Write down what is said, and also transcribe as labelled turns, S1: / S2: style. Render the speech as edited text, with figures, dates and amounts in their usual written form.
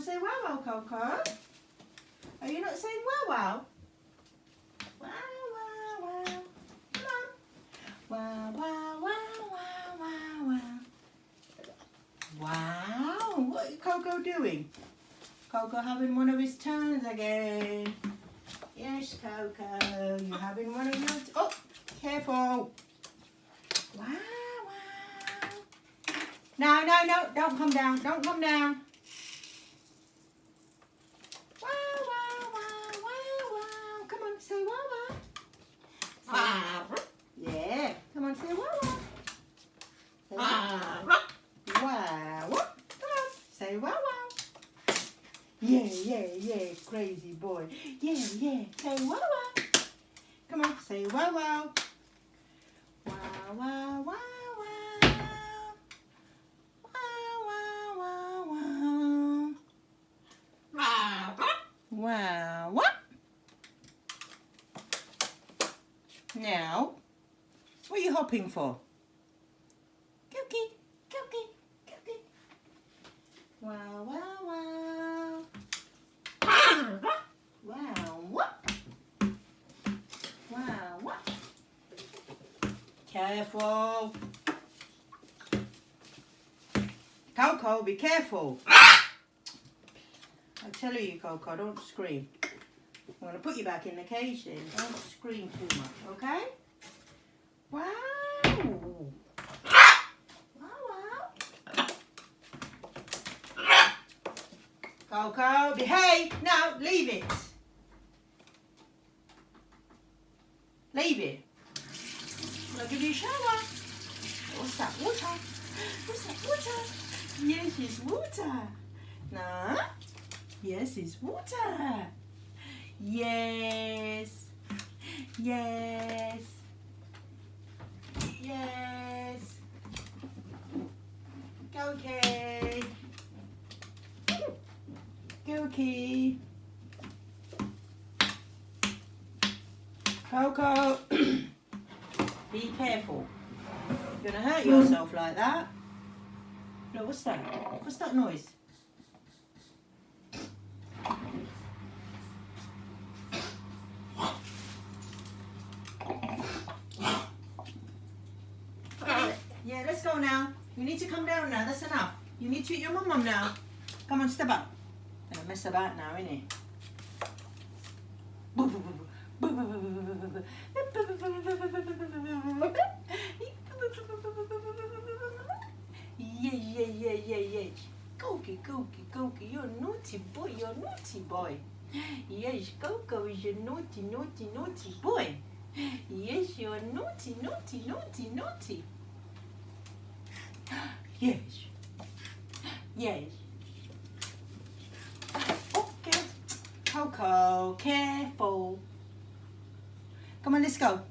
S1: say wow wow, Coco. Are you not saying wow wow? Wow wow wow. Come on. Wow wow wow wow wow wow. Wow. What is Coco doing? Coco having one of his turns again. Yes, Coco. You're having one of your... Oh, careful. Wow, wow. No, no, no. Don't come down. Don't come down. Wow, wow, wow, wow, wow. Come on, say wow, wow. Wow. Yeah. Come on, say wow, wow. Say wow. Wow. Come on, say wow, wow. Yeah, yeah, yeah. Crazy boy. Yeah, yeah. Say wow, wow. Come on, say wow, wow. Wow, wow, wow, wow. Wow, wow, wow, wow. Wow, what? Now, what are you hopping for? Cookie, cookie, cookie. Wow, wow, wow. Wow, what? Wow, what? Careful. Coco, be careful. I tell you, Coco, don't scream. I'm going to put you back in the cage then. Don't scream too much, okay? Wow. Wow, wow. Coco, behave. No, leave it. Leave it. I'll give you a shower. What's that? Water. What's that? Water. Yes, it's water. No. Yes, it's water. Yes. Yes. Yes. Go, Kay. Go, Key. Coco. Be careful. You're going to hurt yourself like that. Look, what's that? What's that noise? Yeah, let's go now. You need to come down now. That's enough. You need to eat your mum now. Come on, step up. Gonna mess about now, innit? Yeah, yeah, yeah, yeah, yeah. Cookie, cookie, cookie. You're a naughty boy. You're a naughty boy. Yes, Coco is a naughty, naughty, naughty boy. Yes, you're naughty, naughty, naughty, naughty. Yes. Yes. Okay. Coco, careful. Come on, let's go.